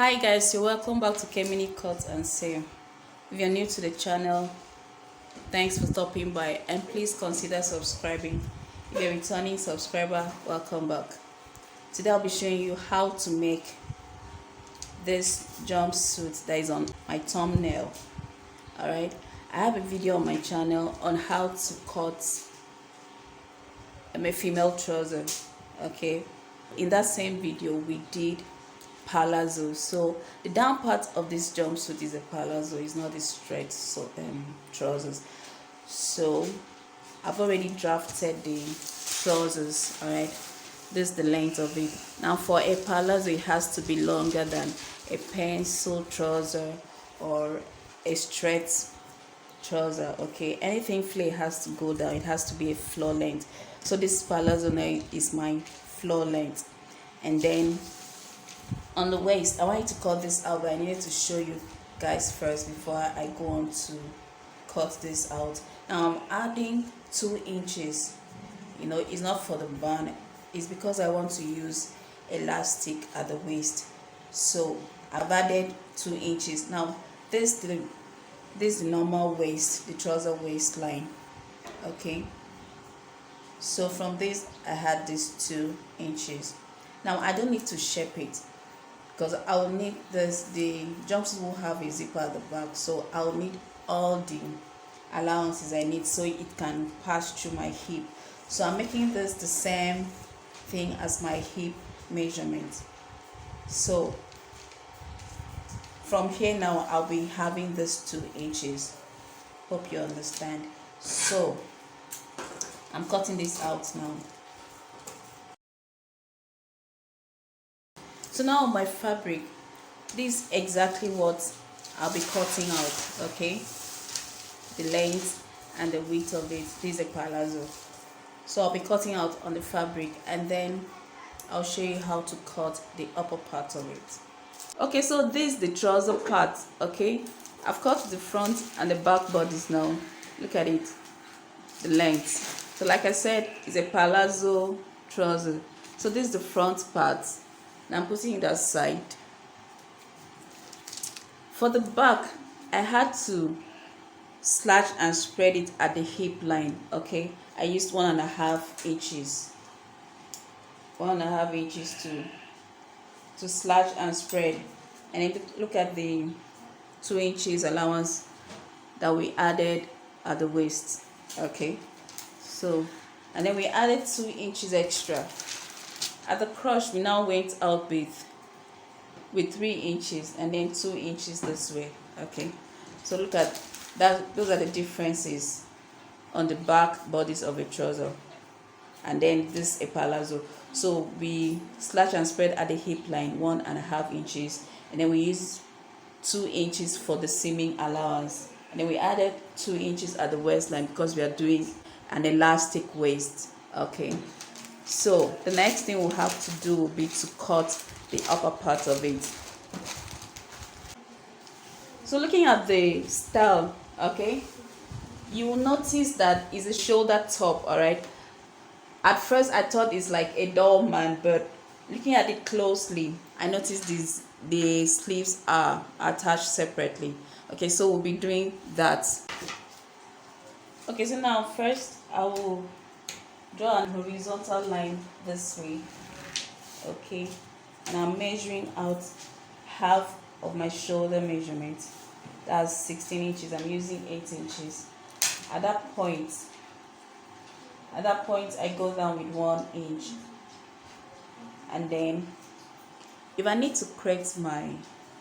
Hi guys, you're welcome back to Kemini Cut and Sew. If you're new to the channel, thanks for stopping by and please consider subscribing. If you're a returning subscriber, welcome back. Today I'll be showing you how to make this jumpsuit that is on my thumbnail. Alright, I have a video on my channel on how to cut a female trouser. Okay, in that same video we did palazzo. So the down part of this jumpsuit is a palazzo, it's not a straight trousers. So I've already drafted the trousers. All right, this is the length of it. Now for a palazzo, it has to be longer than a pencil trouser or a straight trouser. Okay, anything flare has to go down, it has to be a floor length. So this palazzo now is my floor length. And then on the waist, I want you to cut this out, but I needed to show you guys first before I go on to cut this out. Now I'm adding 2 inches. You know, it's not for the band, it's because I want to use elastic at the waist. So I've added 2 inches. Now this is the normal waist, the trouser waistline. Okay, so from this I had these 2 inches. Now I don't need to shape it because I will need this. The jumpsuit will have a zipper at the back, so I'll need all the allowances I need so it can pass through my hip. So I'm making this the same thing as my hip measurement. So from here now I'll be having this 2 inches. Hope you understand. So I'm cutting this out now. So now on my fabric, this is exactly what I'll be cutting out. Okay, the length and the width of it. This is a palazzo, so I'll be cutting out on the fabric and then I'll show you how to cut the upper part of it. Okay, so this is the trouser part. Okay, I've cut the front and the back bodies. Now look at it, the length. So like I said, it's a palazzo trouser. So this is the front part. Now I'm putting it aside. For the back, I had to slash and spread it at the hip line. Okay, I used 1.5 inches. 1.5 inches to slash and spread. And then look at the 2 inches allowance that we added at the waist. Okay, so and then we added 2 inches extra. At the crotch, we now went out with 3 inches and then 2 inches this way. Okay, so look at that. Those are the differences on the back bodies of a trouser, and then this a palazzo. So we slash and spread at the hip line 1.5 inches, and then we use 2 inches for the seaming allowance, and then we added 2 inches at the waistline because we are doing an elastic waist. Okay, so the next thing we'll have to do will be to cut the upper part of it. So looking at the style, okay, you will notice that it's a shoulder top. All right, at first I thought it's like a dollman, but looking at it closely, I noticed the sleeves are attached separately. Okay, so we'll be doing that. Okay, so now first I will draw an horizontal line this way. Okay, and I'm measuring out half of my shoulder measurement. That's 16 inches. I'm using 8 inches. At that point I go down with 1 inch, and then if I need to correct my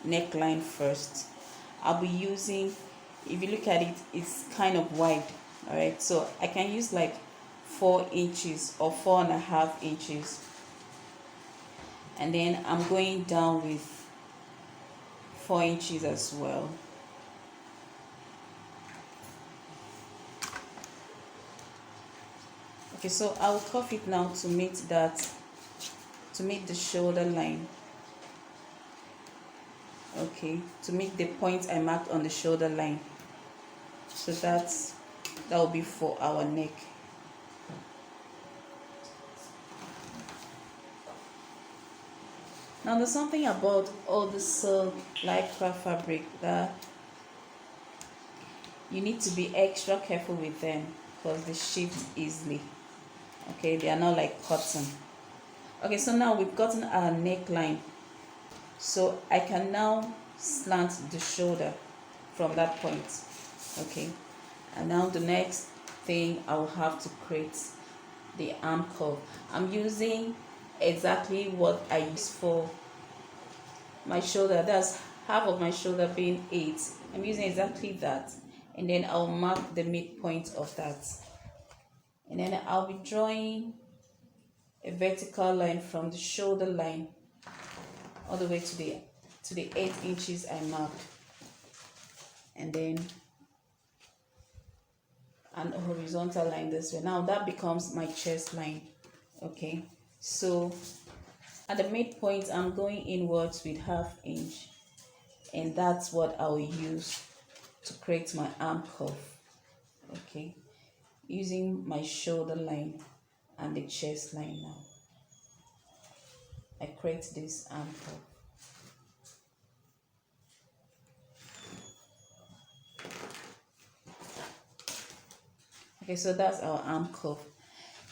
neckline first, I'll be using, if you look at it, it's kind of wide. All right, so I can use like 4 inches or 4.5 inches, and then I'm going down with 4 inches as well. Okay, so I'll cuff it now to meet the shoulder line. Okay, to meet the point I marked on the shoulder line. So that will be for our neck. Now there's something about all this lycra fabric that you need to be extra careful with them because they shift easily. Okay, they are not like cotton. Okay, so now we've gotten our neckline, so I can now slant the shoulder from that point. Okay, and now the next thing I will have to create the arm curve. I'm using exactly what I use for my shoulder. That's half of my shoulder being 8. I'm using exactly that, and then I'll mark the midpoint of that, and then I'll be drawing a vertical line from the shoulder line all the way to the 8 inches I marked, and then an horizontal line this way. Now that becomes my chest line. Okay, so at the midpoint I'm going inwards with 1/2 inch, and that's what I'll use to create my arm curve. Okay, using my shoulder line and the chest line. Now I create this arm curve. Okay, so that's our arm curve.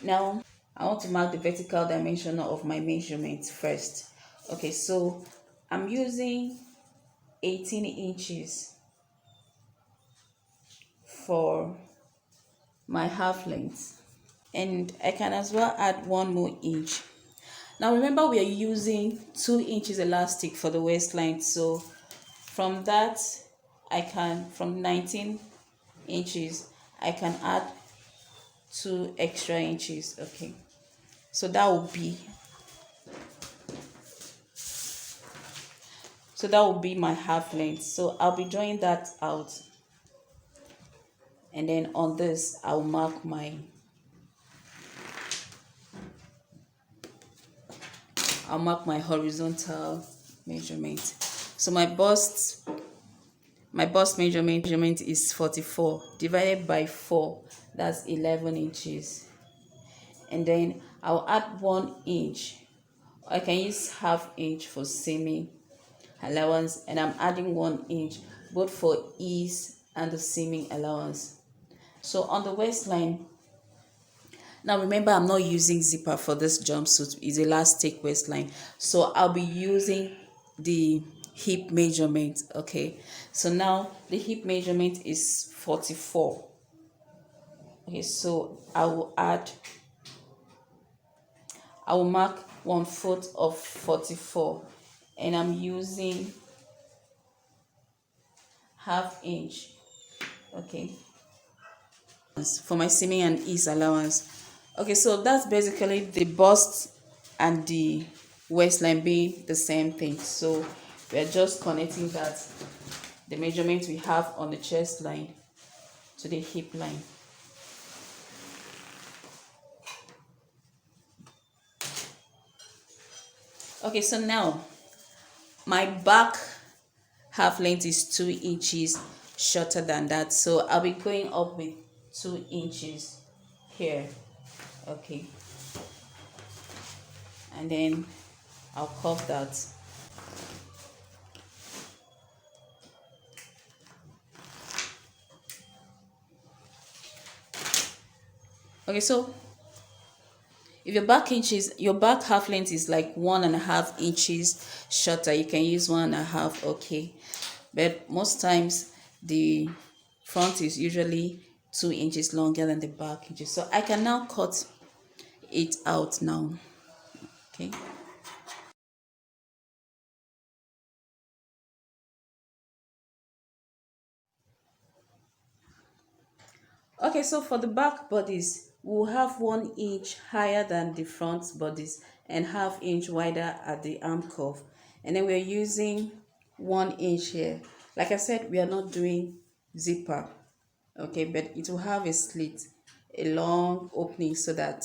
Now I want to mark the vertical dimension of my measurement first. Okay, so I'm using 18 inches for my half length, and I can as well add 1 more inch. Now remember, we are using 2 inches elastic for the waistline, so from that from 19 inches I can add 2 extra inches. Okay, so that will be my half length. So I'll be drawing that out, and then on this I'll mark my horizontal measurement. So my bust measurement is 44 divided by 4, that's 11 inches, and then I'll add 1 inch. I can use 1/2 inch for seaming allowance, and I'm adding 1 inch both for ease and the seaming allowance. So on the waistline, now remember, I'm not using zipper for this jumpsuit, it's elastic waistline, so I'll be using the hip measurement. Okay, so now the hip measurement is 44. Okay, so I will mark 1/4 of 44, and I'm using 1/2 inch. Okay, for my seaming and ease allowance. Okay, so that's basically the bust and the waistline being the same thing. So we are just connecting that, the measurement we have on the chest line to the hip line. Okay, so now my back half length is 2 inches shorter than that, so I'll be going up with 2 inches here. Okay, and then I'll curve that. Okay, so if your back half length is like 1.5 inches shorter, you can use 1.5. Okay, but most times the front is usually 2 inches longer than the back inches, so I can now cut it out now. Okay, so for the back bodies, we'll have 1 inch higher than the front bodies and 1/2 inch wider at the arm curve, and then we're using 1 inch here. Like I said, we are not doing zipper. Okay, but it will have a slit, a long opening, so that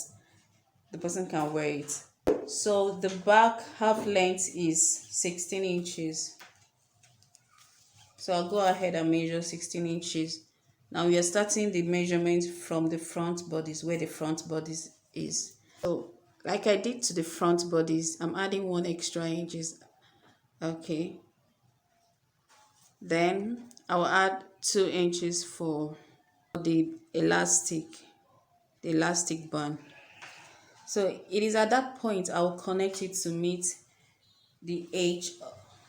the person can wear it. So the back half length is 16 inches. So I'll go ahead and measure 16 inches. Now we are starting the measurement from the front bodies, where the front bodies is. So like I did to the front bodies, I'm adding 1 extra inches. Okay, then I'll add 2 inches for the elastic band. So it is at that point I'll connect it the edge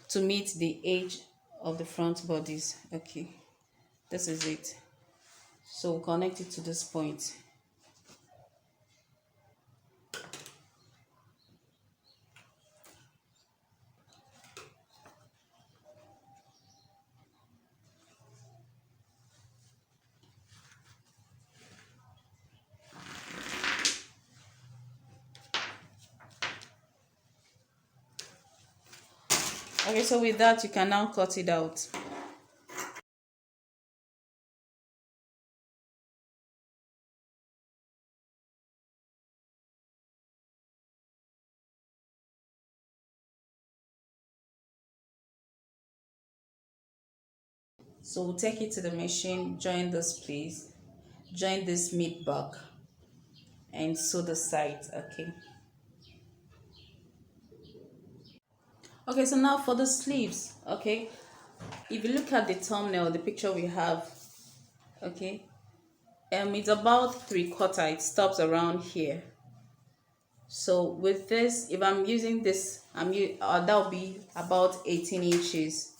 to meet the edge of the front bodies. Okay, this is it. So we'll connect it to this point. Okay, so with that you can now cut it out. So we'll take it to the machine, join this place, join this mid back, and sew the sides. Okay, so now for the sleeves. Okay, if you look at the thumbnail, the picture we have, okay, it's about 3/4. It stops around here. So with this, if I'm using this, that'll be about 18 inches.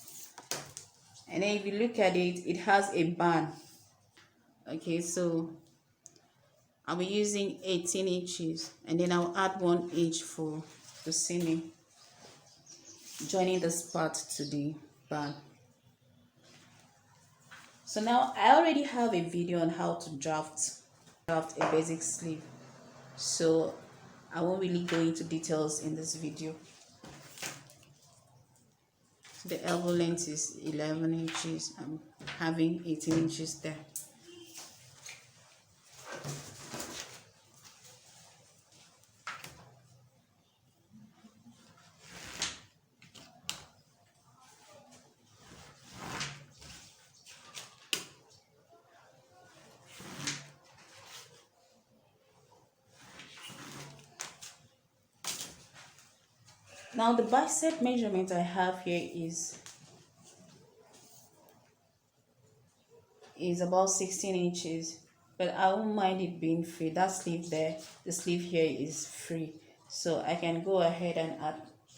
And then if you look at it, it has a band. Okay, so I'll be using 18 inches, and then I'll add 1 inch for the seaming, joining this part to the band. So now I already have a video on how to draft a basic sleeve, so I won't really go into details in this video. The elbow length is 11 inches. I'm having 18 inches there. Now the bicep measurement I have here is about 16 inches, but I won't mind it being free. That sleeve there, the sleeve here is free, so I can go ahead and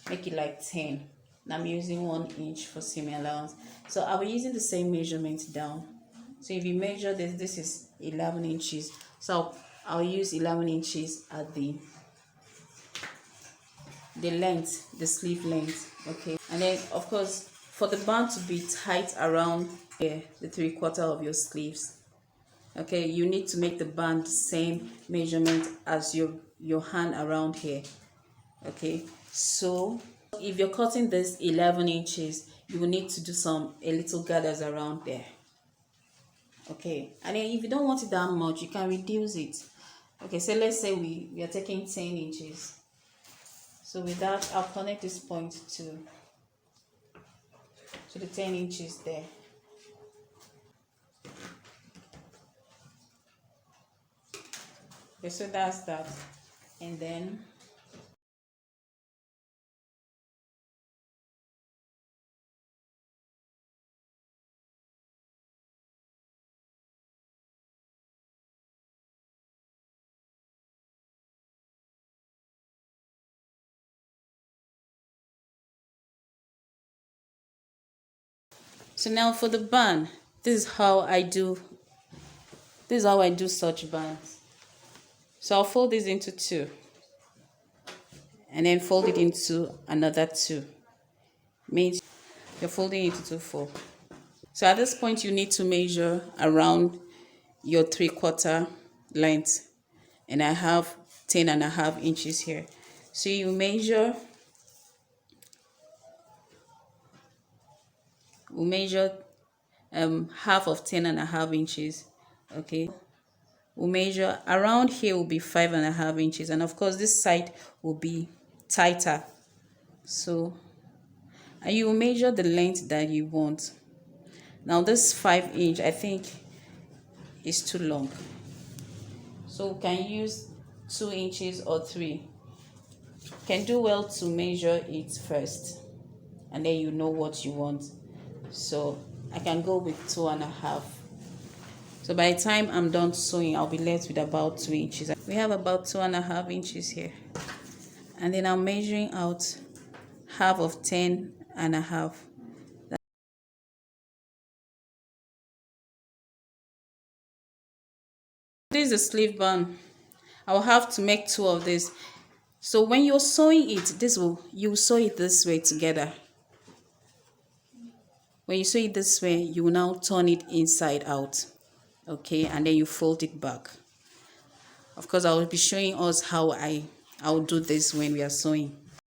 make it like 10. And I'm using 1 inch for seam allowance, so I'll be using the same measurement down. So if you measure this is 11 inches, so I'll use 11 inches at the length, the sleeve length. Okay, and then of course for the band to be tight around here, the 3/4 of your sleeves, okay, you need to make the band same measurement as your hand around here. Okay, so if you're cutting this 11 inches, you will need to do a little gathers around there. Okay, and then if you don't want it that much, you can reduce it. Okay, so let's say we are taking 10 inches. So with that, I'll connect this point to the 10 inches there. Okay, so that's that. And then so now for the band, this is how I do such bands. So I'll fold this into 2 and then fold it into another 2. Means you're folding it into 4. So at this point you need to measure around your 3/4 length, and I have 10.5 inches here. So you measure half of 10.5 inches. Okay, we'll measure around here will be 5.5 inches, and of course this side will be tighter. So, and you will measure the length that you want. Now this 5 inch I think is too long, so we can use 2 inches or 3. can do well to measure it first, and then you know what you want. So I can go with 2.5. So by the time I'm done sewing, I'll be left with about 2 inches. We have about 2.5 inches here, and then I'm measuring out half of 10.5. This is the sleeve band. I'll have to make 2 of this. So when you're sewing it, you sew it this way together. When you sew it this way, you will now turn it inside out, okay, and then you fold it back. Of course, I will be showing us how I'll do this when we are sewing.